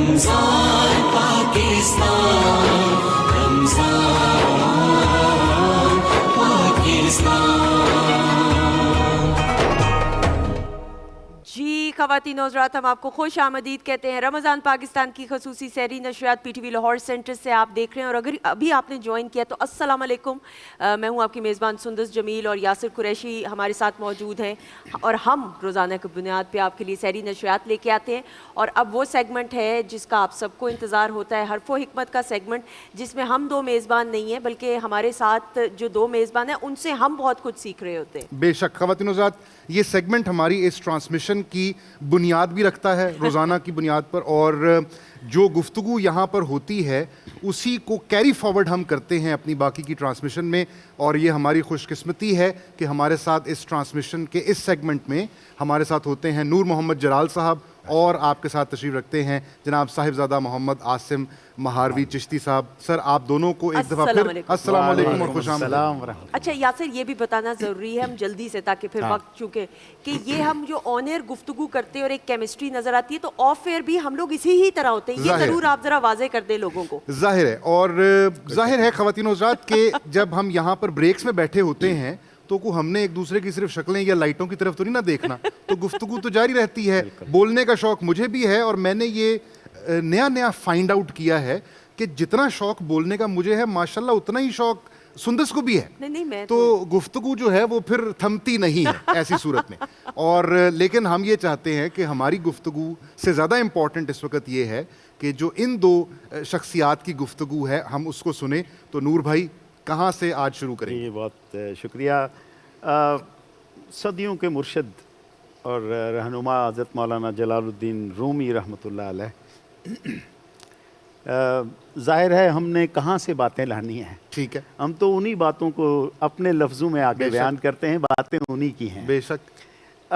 رمضان پاکستان، رمضان پاکستان۔ جی خواتین و حضرات، ہم آپ کو خوش آمدید کہتے ہیں رمضان پاکستان کی خصوصی سحری نشریات P T V Lahore centre سے آپ دیکھ رہے ہیں، اور اگر ابھی آپ نے جوائن کیا تو السلام علیکم۔ میں ہوں آپ کی میزبان سندس جمیل، اور یاسر قریشی ہمارے ساتھ موجود ہیں، اور ہم روزانہ کی بنیاد پہ آپ کے لیے سحری نشریات لے کے آتے ہیں۔ اور اب وہ سیگمنٹ ہے جس کا آپ سب کو انتظار ہوتا ہے، حرف و حکمت کا سیگمنٹ، جس میں ہم دو میزبان نہیں ہیں بلکہ ہمارے ساتھ جو دو میزبان ہیں ان سے ہم بہت کچھ سیکھ رہے ہوتے ہیں۔ بے شک خواتین و حضرات، یہ سیگمنٹ ہماری اس ٹرانسمیشن کی بنیاد بھی رکھتا ہے روزانہ کی بنیاد پر، اور جو گفتگو یہاں پر ہوتی ہے اسی کو کیری فارورڈ ہم کرتے ہیں اپنی باقی کی ٹرانسمیشن میں، اور یہ ہماری خوش قسمتی ہے کہ ہمارے ساتھ اس ٹرانسمیشن کے اس سیگمنٹ میں ہمارے ساتھ ہوتے ہیں نور محمد جلال صاحب، اور آپ کے ساتھ تشریف رکھتے ہیں جناب صاحبزادہ محمد عاصم مہاروی چشتی صاحب۔ سر آپ دونوں کو ایک دفعہ پھر السلام علیکم اور خوش آمدید۔ اچھا یاسر، یہ بھی بتانا ضروری ہے ہم جلدی سے، تاکہ پھر وقت چونکہ کہ یہ ہم جو آن ایئر گفتگو کرتے ہیں اور ایک کیمسٹری نظر آتی ہے، تو آف ایئر بھی ہم لوگ اسی ہی طرح ہوتے ہیں، یہ ضرور آپ ذرا واضح کر دیں لوگوں کو۔ ظاہر ہے، اور ظاہر ہے خواتین و حضرات کہ جب ہم یہاں پر بریکس میں بیٹھے ہوتے ہیں تو ہم نے ایک دوسرے کی صرف شکلیں یا لائٹوں کی طرف تو نہیں نہ دیکھنا، تو گفتگو تو جاری رہتی ہے۔ بولنے کا شوق مجھے بھی ہے، اور میں نے یہ نیا فائنڈ آؤٹ کیا ہے کہ جتنا شوق بولنے کا مجھے ہے ماشاءاللہ اتنا ہی شوق سندس کو بھی ہے، تو گفتگو جو ہے وہ پھر تھمتی نہیں ہے ایسی صورت میں۔ اور لیکن ہم یہ چاہتے ہیں کہ ہماری گفتگو سے زیادہ امپورٹنٹ اس وقت یہ ہے کہ جو ان دو شخصیات کی گفتگو ہے ہم اس کو سنیں۔ تو نور بھائی کہاں سے آج شروع کریں؟ جی بہت شکریہ۔ صدیوں کے مرشد اور رہنما حضرت مولانا جلال الدین رومی رحمۃ اللہ علیہ، ظاہر ہے ہم نے کہاں سے باتیں لانی ہیں، ٹھیک ہے، ہم تو انہی باتوں کو اپنے لفظوں میں آگے بیان کرتے ہیں، باتیں انہی کی ہیں۔ بے شک۔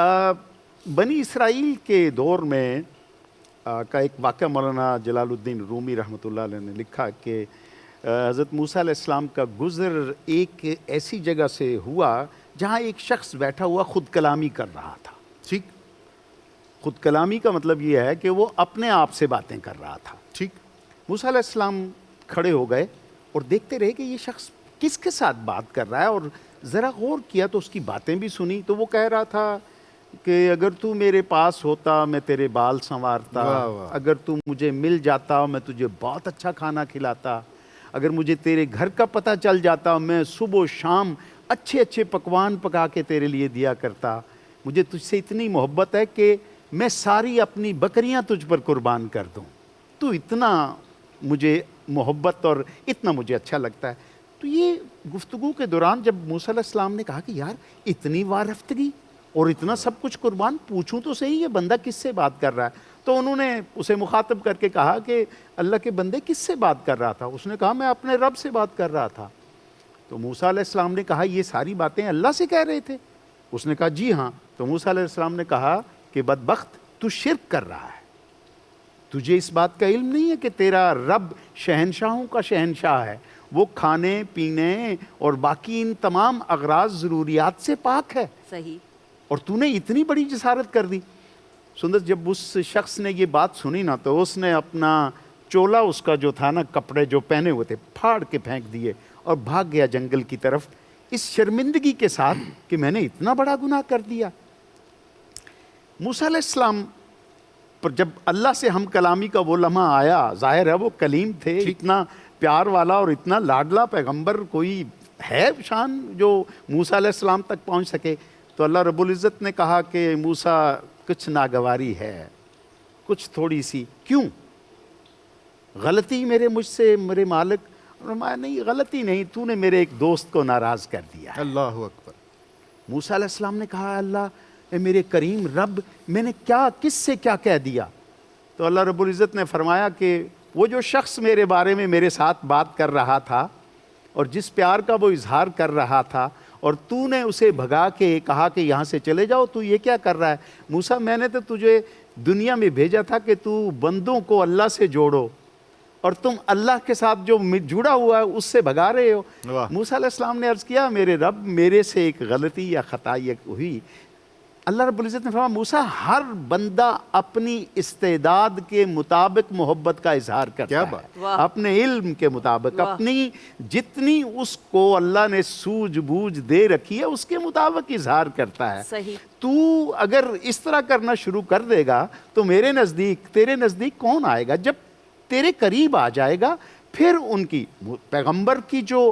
بنی اسرائیل کے دور میں کا ایک واقعہ مولانا جلال الدین رومی رحمۃ اللہ علیہ نے لکھا کہ حضرت موسیٰ علیہ السلام کا گزر ایک ایسی جگہ سے ہوا جہاں ایک شخص بیٹھا ہوا خود کلامی کر رہا تھا۔ ٹھیک، خود کلامی کا مطلب یہ ہے کہ وہ اپنے آپ سے باتیں کر رہا تھا۔ ٹھیک، موسیٰ علیہ السلام کھڑے ہو گئے اور دیکھتے رہے کہ یہ شخص کس کے ساتھ بات کر رہا ہے، اور ذرا غور کیا تو اس کی باتیں بھی سنی، تو وہ کہہ رہا تھا کہ اگر تو میرے پاس ہوتا میں تیرے بال سنوارتا، اگر تو مجھے مل جاتا میں تجھے بہت اچھا کھانا کھلاتا، اگر مجھے تیرے گھر کا پتہ چل جاتا میں صبح و شام اچھے اچھے پکوان پکا کے تیرے لیے دیا کرتا، مجھے تجھ سے اتنی محبت ہے کہ میں ساری اپنی بکریاں تجھ پر قربان کر دوں، تو اتنا مجھے محبت اور اتنا مجھے اچھا لگتا ہے۔ تو یہ گفتگو کے دوران جب موسیٰ علیہ السلام نے کہا کہ یار اتنی وارفتگی اور اتنا سب کچھ قربان، پوچھوں تو صحیح یہ بندہ کس سے بات کر رہا ہے، تو انہوں نے اسے مخاطب کر کے کہا کہ اللہ کے بندے کس سے بات کر رہا تھا؟ اس نے کہا میں اپنے رب سے بات کر رہا تھا۔ تو موسیٰ علیہ السلام نے کہا یہ ساری باتیں اللہ سے کہہ رہے تھے؟ اس نے کہا جی ہاں۔ تو موسیٰ علیہ السلام نے کہا کہ بدبخت تو شرک کر رہا ہے، تجھے اس بات کا علم نہیں ہے کہ تیرا رب شہنشاہوں کا شہنشاہ ہے، وہ کھانے پینے اور باقی ان تمام اغراض ضروریات سے پاک ہے، صحیح، اور تو نے اتنی بڑی جسارت کر دی۔ سندر جب اس شخص نے یہ بات سنی نا تو اس نے اپنا چولا، اس کا جو تھا نا کپڑے جو پہنے ہوئے تھے، پھاڑ کے پھینک دیے اور بھاگ گیا جنگل کی طرف، اس شرمندگی کے ساتھ کہ میں نے اتنا بڑا گناہ کر دیا۔ موسیٰ علیہ السلام پر جب اللہ سے ہم کلامی کا وہ لمحہ آیا، ظاہر ہے وہ کلیم تھے، اتنا پیار والا اور اتنا لاڈلا پیغمبر کوئی ہے شان جو موسیٰ علیہ السلام تک پہنچ سکے؟ تو اللہ رب العزت نے کہا کہ موسیٰ کچھ ناگواری ہے، کچھ تھوڑی سی، کیوں غلطی مجھ سے میرے مالک؟ فرمایا نہیں غلطی نہیں، تو نے میرے ایک دوست کو ناراض کر دیا۔ اللہ اکبر۔ موسیٰ علیہ السلام نے کہا اللہ اے میرے کریم رب، میں نے کس سے کیا کہہ دیا؟ تو اللہ رب العزت نے فرمایا کہ وہ جو شخص میرے بارے میں میرے ساتھ بات کر رہا تھا اور جس پیار کا وہ اظہار کر رہا تھا، اور تو نے اسے بھگا کے کہا کہ یہاں سے چلے جاؤ، تو یہ کیا کر رہا ہے؟ موسیٰ میں نے تو تجھے دنیا میں بھیجا تھا کہ تو بندوں کو اللہ سے جوڑو، اور تم اللہ کے ساتھ جو جڑا ہوا ہے اس سے بھگا رہے ہو۔ موسیٰ علیہ السلام نے عرض کیا میرے رب، میرے سے ایک غلطی یا خطا یہ ہوئی، اللہ رب العزت نے فرمایا موسیٰ ہر بندہ اپنی استعداد کے مطابق محبت کا اظہار کرتا ہے، اپنے علم کے مطابق، اپنی جتنی اس کو اللہ نے سوجھ بوجھ دے رکھی ہے اس کے مطابق اظہار کرتا ہے۔ صحیح۔ تو اگر اس طرح کرنا شروع کر دے گا تو میرے نزدیک تیرے نزدیک کون آئے گا؟ جب تیرے قریب آ جائے گا پھر ان کی پیغمبر کی جو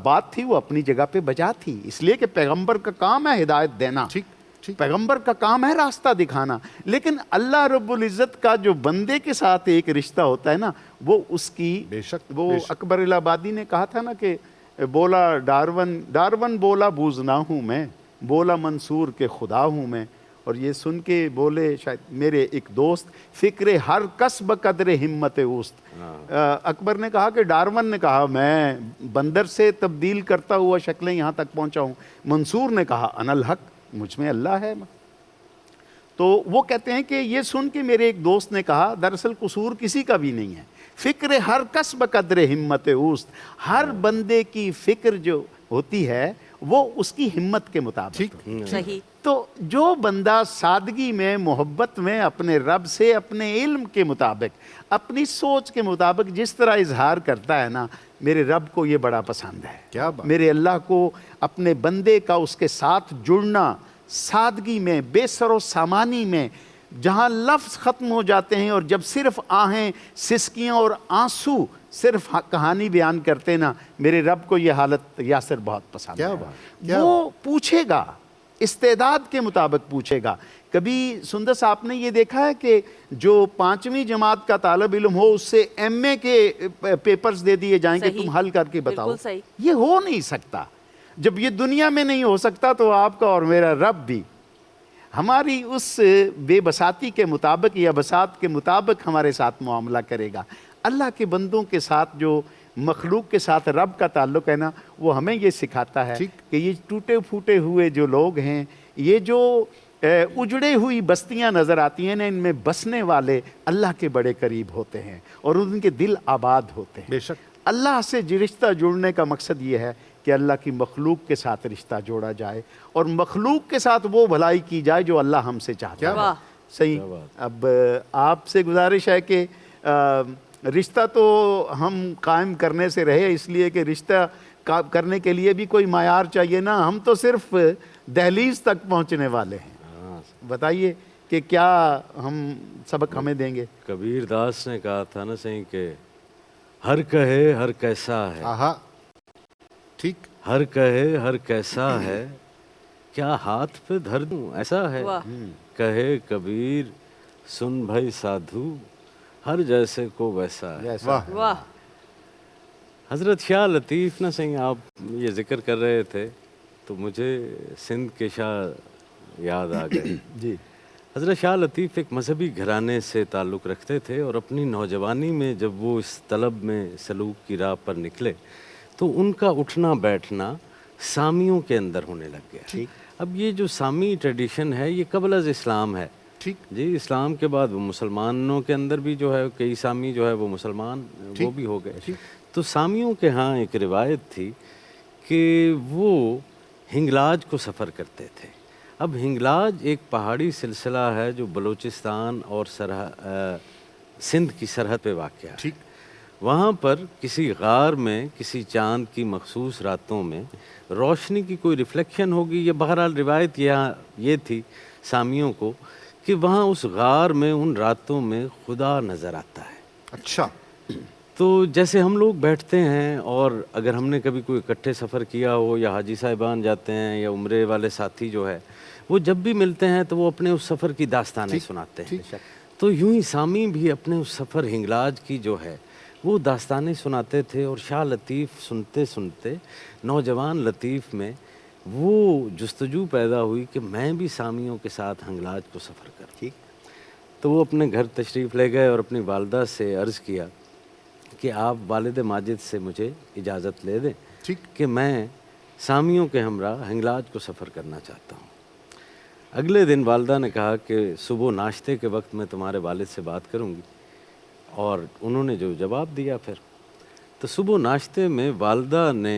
بات تھی وہ اپنی جگہ پہ بجا تھی، اس لیے کہ پیغمبر کا کام ہے ہدایت دینا، پیغمبر کا کام ہے راستہ دکھانا، لیکن اللہ رب العزت کا جو بندے کے ساتھ ایک رشتہ ہوتا ہے نا وہ اس کی بے شک وہ اکبر الہ آبادی نے کہا تھا نا کہ بولا ڈارون بولا بوزنا ہوں میں، بولا منصور کے خدا ہوں میں، اور یہ سن کے بولے شاید میرے ایک دوست فکر ہر کس بقدر ہمت اوست۔ اکبر نے کہا کہ ڈارون نے کہا میں بندر سے تبدیل کرتا ہوا شکلیں یہاں تک پہنچا ہوں، منصور نے کہا انا الحق، مجھ میں اللہ ہے۔ تو وہ کہتے ہیں کہ یہ سن کے میرے ایک دوست نے کہا دراصل قصور کسی کا بھی نہیں ہے، فکر ہر کس بقدر ہمت اوست، ہر بندے کی فکر جو ہوتی ہے وہ اس کی ہمت کے مطابق۔ صحیح۔ تو جو بندہ سادگی میں محبت میں اپنے رب سے اپنے علم کے مطابق اپنی سوچ کے مطابق جس طرح اظہار کرتا ہے نا، میرے رب کو یہ بڑا پسند ہے۔ کیا بات! میرے اللہ کو اپنے بندے کا اس کے ساتھ جڑنا سادگی میں، بے سر و سامانی میں، جہاں لفظ ختم ہو جاتے ہیں اور جب صرف آہیں سسکیاں اور آنسو صرف کہانی بیان کرتے نا، میرے رب کو یہ حالت یاسر بہت پسند ہے۔ وہ پوچھے گا، استعداد کے مطابق پوچھے گا۔ کبھی سندس آپ نے یہ دیکھا ہے کہ جو 5ویں جماعت کا طالب علم ہو اس سے ایم اے کے پیپرز دے دیے جائیں کہ تم حل کر کے بتاؤ، یہ ہو نہیں سکتا۔ جب یہ دنیا میں نہیں ہو سکتا تو آپ کا اور میرا رب بھی ہماری اس بے بساتی کے مطابق یا بساط کے مطابق ہمارے ساتھ معاملہ کرے گا۔ اللہ کے بندوں کے ساتھ جو مخلوق کے ساتھ رب کا تعلق ہے نا، وہ ہمیں یہ سکھاتا ہے کہ یہ ٹوٹے پھوٹے ہوئے جو لوگ ہیں، یہ جو اجڑے ہوئی بستیاں نظر آتی ہیں نا، ان میں بسنے والے اللہ کے بڑے قریب ہوتے ہیں اور ان کے دل آباد ہوتے ہیں۔ بے شک اللہ سے رشتہ جوڑنے کا مقصد یہ ہے کہ اللہ کی مخلوق کے ساتھ رشتہ جوڑا جائے اور مخلوق کے ساتھ وہ بھلائی کی جائے جو اللہ ہم سے چاہتا ہے۔ صحیح۔ اب آپ سے گزارش ہے کہ رشتہ تو ہم قائم کرنے سے رہے، اس لیے کہ رشتہ کرنے کے لیے بھی کوئی معیار چاہیے نا، ہم تو صرف دہلیز تک پہنچنے والے ہیں۔ بتائیے کہ کیا ہم سبق ہمیں دیں گے؟ کبیر داس نے کہا تھا نا صحیح کہ ہر کہے ہر کیسا ہے، آہا ٹھیک، ہر کہے ہر کیسا ہے، کیا ہاتھ پہ دھر دوں ایسا ہے، کہے کبیر سن بھائی سادھو، ہر جیسے کو ویسا ہے۔ واہ۔ حضرت شاہ لطیف نا صحیح آپ یہ ذکر کر رہے تھے تو مجھے سندھ کے شاہ یاد آ گئے۔ جی۔ حضرت شاہ لطیف ایک مذہبی گھرانے سے تعلق رکھتے تھے اور اپنی نوجوانی میں جب وہ اس طلب میں سلوک کی راہ پر نکلے تو ان کا اٹھنا بیٹھنا سامیوں کے اندر ہونے لگ گیا۔ اب یہ جو سامی ٹریڈیشن ہے یہ قبل از اسلام ہے، جی اسلام کے بعد وہ مسلمانوں کے اندر بھی جو ہے کئی سامی جو ہے وہ مسلمان وہ بھی ہو گئے۔ تو سامیوں کے ہاں ایک روایت تھی کہ وہ ہنگلاج کو سفر کرتے تھے۔ اب ہنگلاج ایک پہاڑی سلسلہ ہے جو بلوچستان اور سندھ کی سرحد پہ واقع ہے۔ وہاں پر کسی غار میں کسی چاند کی مخصوص راتوں میں روشنی کی کوئی ریفلیکشن ہوگی، یا بہرحال روایت یہ تھی سامیوں کو کہ وہاں اس غار میں ان راتوں میں خدا نظر آتا ہے۔ اچھا۔ تو جیسے ہم لوگ بیٹھتے ہیں اور اگر ہم نے کبھی کوئی اکٹھے سفر کیا ہو یا حاجی صاحبان جاتے ہیں یا عمرے والے ساتھی جو ہے وہ جب بھی ملتے ہیں تو وہ اپنے اس سفر کی داستانیں سناتے ہیں، تو یوں ہی سامی بھی اپنے اس سفر ہنگلاج کی جو ہے وہ داستانیں سناتے تھے۔ اور شاہ لطیف سنتے سنتے نوجوان لطیف میں وہ جستجو پیدا ہوئی کہ میں بھی سامیوں کے ساتھ ہنگلاج کو سفر کروں۔ تو وہ اپنے گھر تشریف لے گئے اور اپنی والدہ سے عرض کیا کہ آپ والد ماجد سے مجھے اجازت لے دیں کہ میں سامیوں کے ہمراہ ہنگلاج کو سفر کرنا چاہتا ہوں۔ اگلے دن والدہ نے کہا کہ صبح ناشتے کے وقت میں تمہارے والد سے بات کروں گی، اور انہوں نے جو جواب دیا پھر تو صبح ناشتے میں والدہ نے